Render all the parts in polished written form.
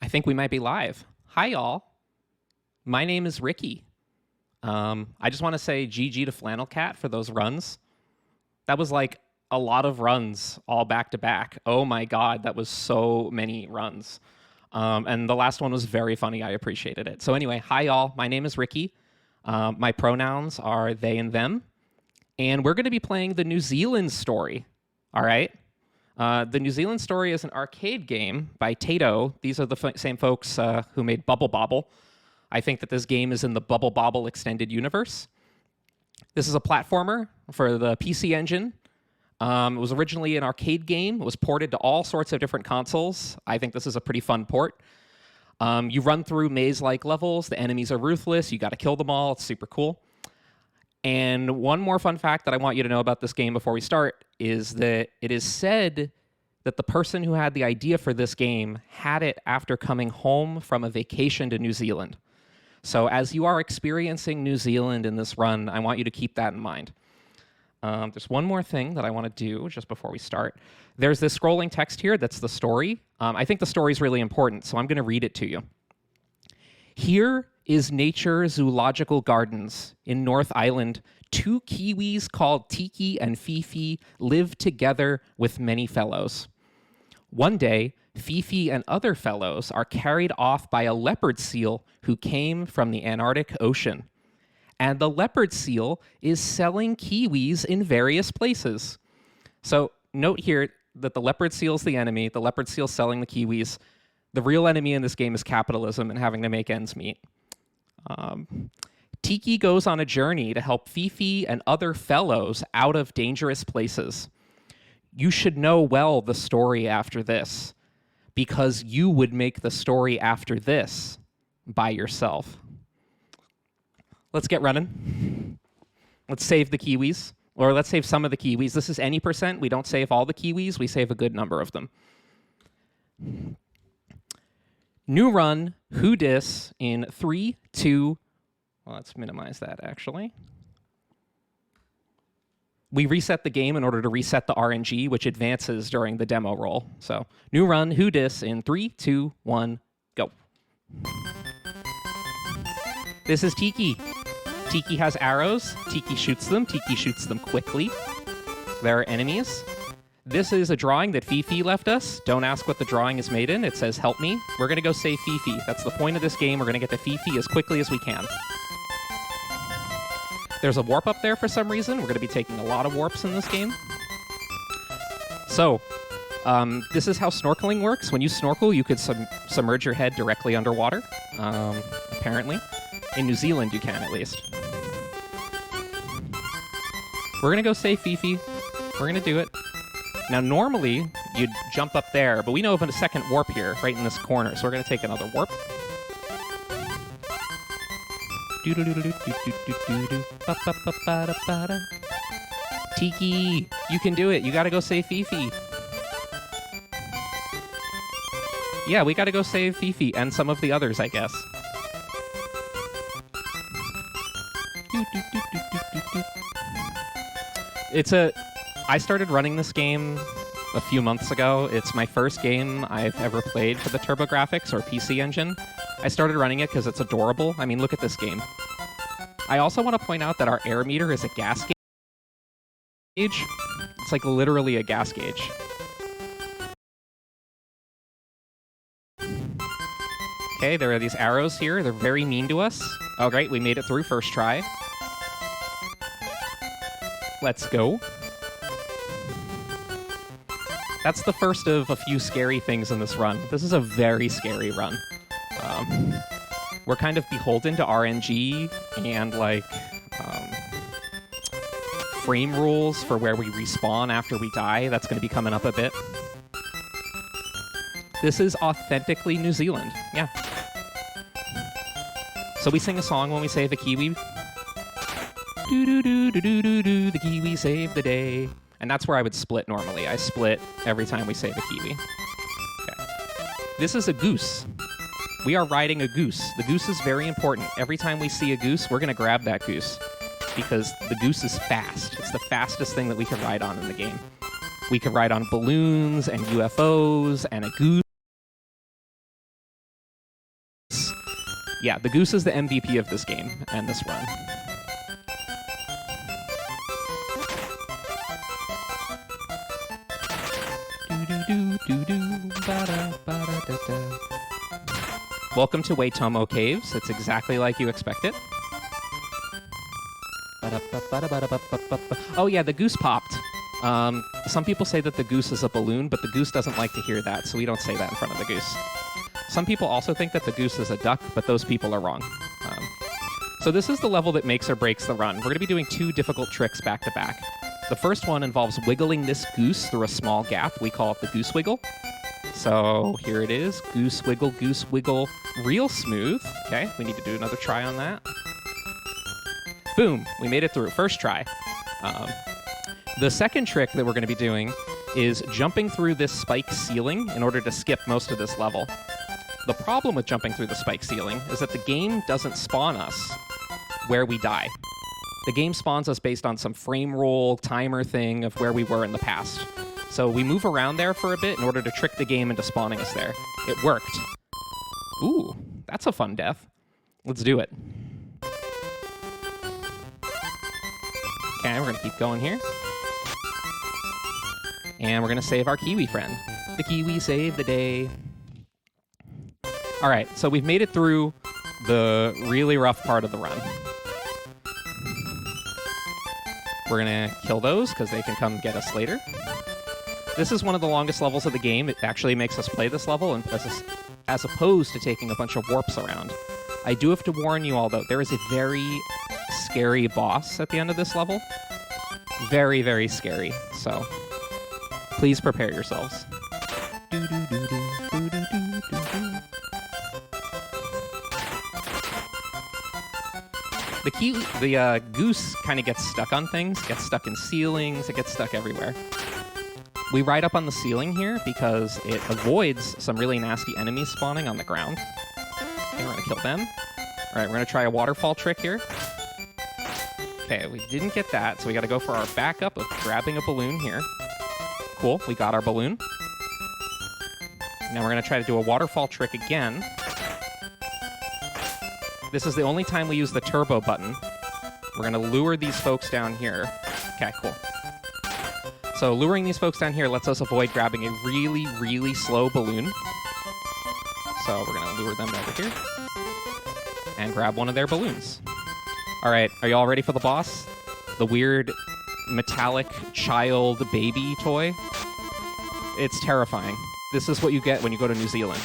think we might be live. Hi, y'all. My name is Ricky. I just want to say GG to Flannel Cat for those runs. That was like a lot of runs all back to back. Oh my God, that was so many runs. And the last one was very funny. I appreciated it. So anyway, hi, y'all. My name is Ricky. My pronouns are they and them. And we're going to be playing the New Zealand Story. All right? The New Zealand Story is an arcade game by Tato. These are the same folks who made Bubble Bobble. I think that this game is in the Bubble Bobble extended universe. This is a platformer for the PC Engine. It was originally an arcade game. It was ported to all sorts of different consoles. I think this is a pretty fun port. You run through maze-like levels. The enemies are ruthless. You got to kill them all. It's super cool. And one more fun fact that I want you to know about this game before we start is that it is said that the person who had the idea for this game had it after coming home from a vacation to New Zealand. So as you are experiencing New Zealand in this run, I want you to keep that in mind. There's one more thing that I want to do just before we start. There's this scrolling text here that's the story. I think the story is really important, so I'm going to read it to you. Here is Nature Zoological Gardens in North Island. Two Kiwis called Tiki and Fifi live together with many fellows. One day, Fifi and other fellows are carried off by a leopard seal who came from the Antarctic Ocean. And the leopard seal is selling kiwis in various places. So note here that the leopard seal's the enemy, the leopard seal's selling the kiwis. The real enemy in this game is capitalism and having to make ends meet. Tiki goes on a journey to help Fifi and other fellows out of dangerous places. You should know well the story after this, because you would make the story after this by yourself. Let's get running. Let's save the kiwis, or let's save some of the kiwis. This is any %. We don't save all the kiwis. We save a good number of them. New run, who dis, in 3, 2, well, let's minimize that, actually. We reset the game in order to reset the RNG, which advances during the demo roll. So, new run, who dis, in 3, 2, 1, go. This is Tiki. Tiki has arrows. Tiki shoots them. Tiki shoots them quickly. There are enemies. This is a drawing that Fifi left us. Don't ask what the drawing is made in. It says, help me. We're going to go save Fifi. That's the point of this game. We're going to get to Fifi as quickly as we can. There's a warp up there for some reason. We're going to be taking a lot of warps in this game. So, this is how snorkeling works. When you snorkel, you could submerge your head directly underwater, apparently. In New Zealand, you can, at least. We're going to go save Fifi. We're going to do it. Now, normally, you'd jump up there, but we know of a second warp here, right in this corner, so we're going to take another warp. Tiki, you can do it. You got to go save Fifi. Yeah, we got to go save Fifi and some of the others, I guess. I started running this game a few months ago. It's my first game I've ever played for the TurboGrafx or PC Engine. I started running it because it's adorable. I mean, look at this game. I also want to point out that our air meter is a gas gauge. It's like literally a gas gauge. Okay, there are these arrows here. They're very mean to us. Oh, great, we made it through first try. Let's go. That's the first of a few scary things in this run. This is a very scary run. We're kind of beholden to RNG and, like, frame rules for where we respawn after we die. That's going to be coming up a bit. This is authentically New Zealand. Yeah. So we sing a song when we save a kiwi. Do-do-do-do-do-do-do, the kiwi saved the day. And that's where I would split normally. I split every time we save a kiwi. Okay. This is a goose. We are riding a goose. The goose is very important. Every time we see a goose, we're going to grab that goose. Because the goose is fast. It's the fastest thing that we can ride on in the game. We can ride on balloons and UFOs and a goose. Yeah, the goose is the MVP of this game and this run. Welcome to Waitomo Caves. It's exactly like you expect it. Oh yeah, the goose popped. Some people say that the goose is a balloon, but the goose doesn't like to hear that, so we don't say that in front of the goose. Some people also think that the goose is a duck, but those people are wrong. So this is the level that makes or breaks the run. We're going to be doing 2 difficult tricks back to back. The first one involves wiggling this goose through a small gap. We call it the goose wiggle. So here it is. Goose wiggle, real smooth. Okay, we need to do another try on that. Boom, we made it through. First try. The second trick that we're going to be doing is jumping through this spike ceiling in order to skip most of this level. The problem with jumping through the spike ceiling is that the game doesn't spawn us where we die. The game spawns us based on some frame roll timer thing of where we were in the past. So we move around there for a bit in order to trick the game into spawning us there. It worked. Ooh, that's a fun death. Let's do it. Okay, we're going to keep going here. And we're going to save our Kiwi friend. The Kiwi saved the day. All right, so we've made it through the really rough part of the run. We're going to kill those because they can come get us later. This is one of the longest levels of the game. It actually makes us play this level as opposed to taking a bunch of warps around. I do have to warn you all, though, there is a very scary boss at the end of this level. Very, very scary, so please prepare yourselves. The goose kind of gets stuck on things, gets stuck in ceilings, it gets stuck everywhere. We ride up on the ceiling here because it avoids some really nasty enemies spawning on the ground. Okay, we're going to kill them. All right, we're going to try a waterfall trick here. Okay, we didn't get that, so we got to go for our backup of grabbing a balloon here. Cool, we got our balloon. Now we're going to try to do a waterfall trick again. This is the only time we use the turbo button. We're going to lure these folks down here. Okay, cool. So luring these folks down here lets us avoid grabbing a really, really slow balloon. So we're going to lure them over here and grab one of their balloons. All right, are you all ready for the boss? The weird metallic child baby toy? It's terrifying. This is what you get when you go to New Zealand.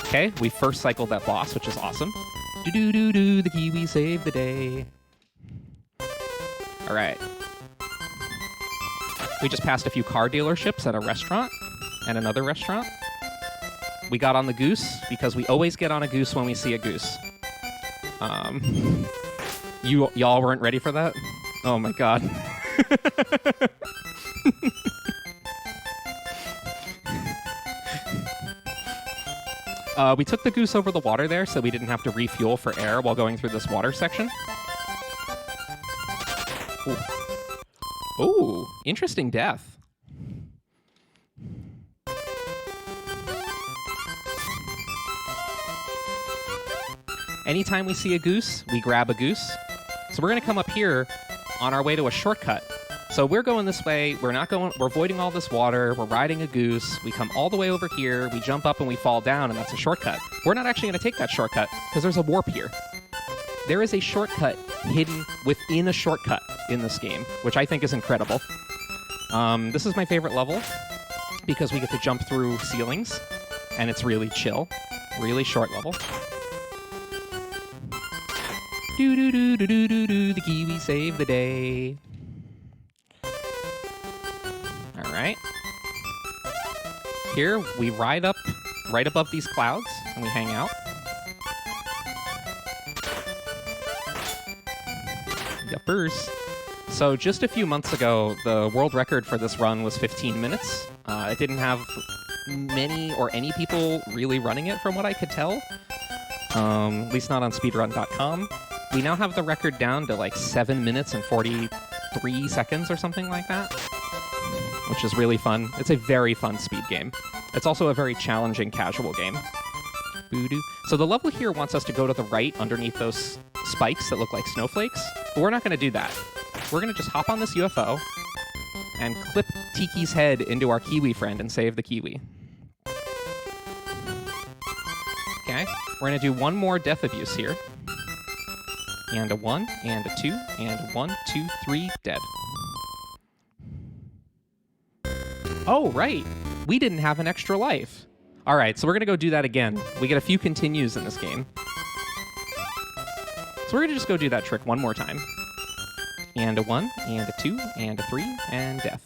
Okay, we first cycled that boss, which is awesome. Do-do-do-do, the Kiwi saved the day. All right. We just passed a few car dealerships and a restaurant and another restaurant. We got on the goose because we always get on a goose when we see a goose. Y'all weren't ready for that? Oh my god. We took the goose over the water there so we didn't have to refuel for air while going through this water section. Ooh. Ooh, interesting death. Anytime we see a goose, we grab a goose. So we're going to come up here on our way to a shortcut. So we're going this way. We're avoiding all this water. We're riding a goose. We come all the way over here. We jump up and we fall down, and that's a shortcut. We're not actually going to take that shortcut because there's a warp here. There is a shortcut hidden within a shortcut in this game, which I think is incredible. This is my favorite level because we get to jump through ceilings, and it's really chill. Really short level. Do-do-do-do-do-do-do, the Kiwi saved the day. All right. Here, we ride up right above these clouds, and we hang out. Yuppers. So just a few months ago, the world record for this run was 15 minutes. It didn't have many or any people really running it, from what I could tell. At least not on speedrun.com. We now have the record down to like 7 minutes and 43 seconds or something like that, which is really fun. It's a very fun speed game. It's also a very challenging casual game. Boo-doo. So the level here wants us to go to the right underneath those spikes that look like snowflakes, but we're not going to do that. We're going to just hop on this UFO and clip Tiki's head into our kiwi friend and save the kiwi. Okay, we're going to do one more death abuse here. And a 1, and a 2, and a 1, 2, 3, dead. Oh, right. We didn't have an extra life. All right, so we're going to go do that again. We get a few continues in this game. So we're going to just go do that trick one more time. And a 1, and a 2, and a 3, and death.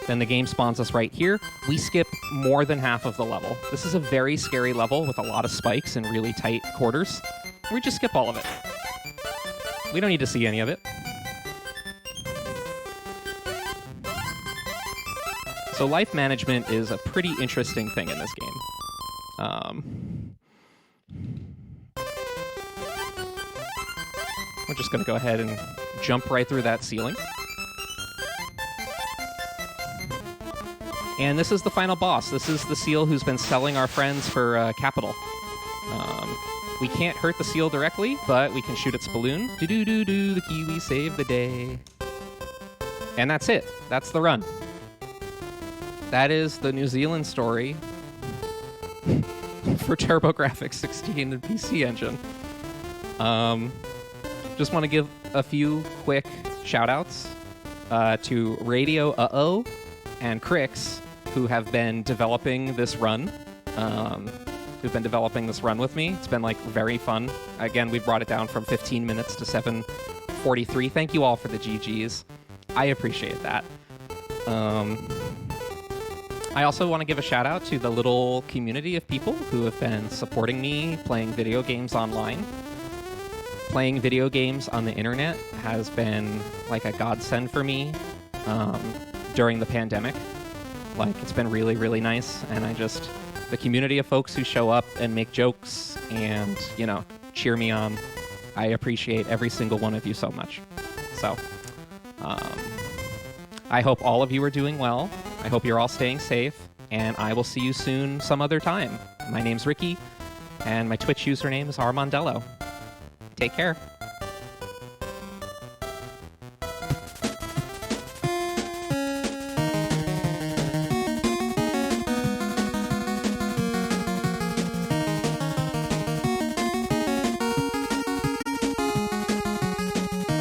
Then the game spawns us right here. We skip more than half of the level. This is a very scary level with a lot of spikes and really tight quarters. We just skip all of it. We don't need to see any of it. So life management is a pretty interesting thing in this game. We're just going to go ahead and jump right through that ceiling. And this is the final boss. This is the seal who's been selling our friends for capital. We can't hurt the seal directly, but we can shoot its balloon. Do-do-do-do, the kiwi saved the day. And that's it. That's the run. That is the New Zealand Story for TurboGrafx 16 and PC Engine. Just want to give a few quick shout-outs to Radio Uh-Oh and Crix, who have been developing this run, with me. It's been, like, very fun. Again, we brought it down from 15 minutes to 7:43. Thank you all for the GGs. I appreciate that. I also want to give a shout out to the little community of people who have been supporting me playing video games online. Playing video games on the internet has been like a godsend for me during the pandemic. Like, it's been really, really nice. And the community of folks who show up and make jokes and, cheer me on, I appreciate every single one of you so much. So, I hope all of you are doing well. I hope you're all staying safe, and I will see you soon some other time. My name's Ricky, and my Twitch username is rmondello. Take care.